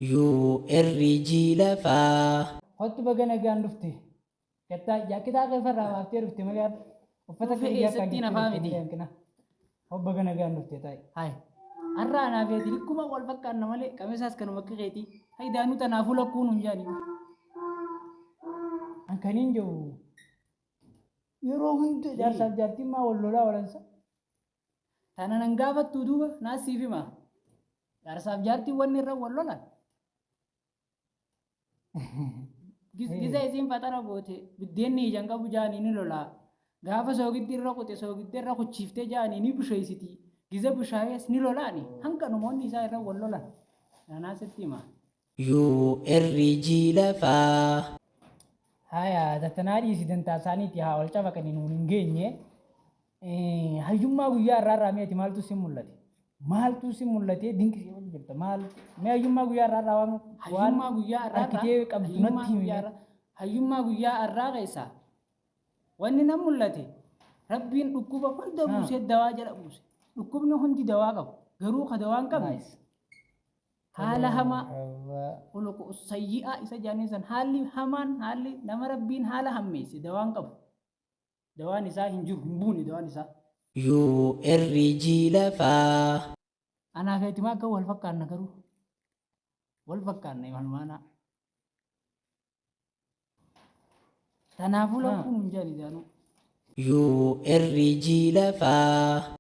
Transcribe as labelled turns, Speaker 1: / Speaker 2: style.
Speaker 1: يؤرجي لفا
Speaker 2: Hottu baga nagaan dhufte. Jaakkitaa keessa baaftee dhufte malee uffata
Speaker 3: Dhufee
Speaker 2: kiyyaa kan
Speaker 3: eessatti
Speaker 2: jettee
Speaker 3: nafaa
Speaker 2: dhufte
Speaker 3: miti.
Speaker 2: malee hanqina. Hoo baga nagaan dhufte taa'e.
Speaker 3: Hai. Har'a anaaf eeti likkuma wal fakkaanna malee qabeessaas kanuma akka keetii. Hai daanuu tanaafuu lakkuun hin jaani.
Speaker 2: Hankaniin jiru yeroo hundi jaarsaaf jaartiin maa wal lolaa walansa.
Speaker 3: Tana nan gaafattu duuba naas siif hima. Jaarsaaf jaartiin wanni irra wal lolan. Giza isiin faxara goote biddeenni ijaan qabu jaanii ni lolaa. Gaafa soogiddi irra qote soogiddi irra kuchiiftee jaanii ni busheessiti. Giza bushaayees ni lolaani. Hanga namoonni isaa irra wal lolan. Nanaasitti hima.
Speaker 1: يؤرجي لفا
Speaker 2: Haya tattanaa dhiisitan taasaniiti haa wal cabaqanii nuun hin geenye. Hayyummaa guyyaa irraa irraa meeti maaltu si mul'ate? Maaltu si mul'atee dinqisiifatu jirta? Maal mee hayyummaa guyyaa irraa irraa waan
Speaker 3: Hayyummaa guyyaa irraa
Speaker 2: harkitee qabdu natti himi.
Speaker 3: hayyummaa guyyaa irraa keessa wanni nan mul'ate rabbiin dhukkuba hunda buusee dawaa jala buuse. Dhukkubni hundi dawaa qabu garuu ka dawaa hin qabne haala hamaa khuluqu sayyi'aa isa jaaniin san haalli hamaan haalli nama rabbiin haala hammeesse dawaan qabu. Dawaan isaa hin jiru hin buune dawaan isaa.
Speaker 1: يؤرجي لفا
Speaker 3: Anaa feeti maa akka wal fakkaanna garuu wal fakkaanna imalmaanaa. Kanaafuu lakkuun hin jaani jaanuu.
Speaker 1: يؤرجي لفا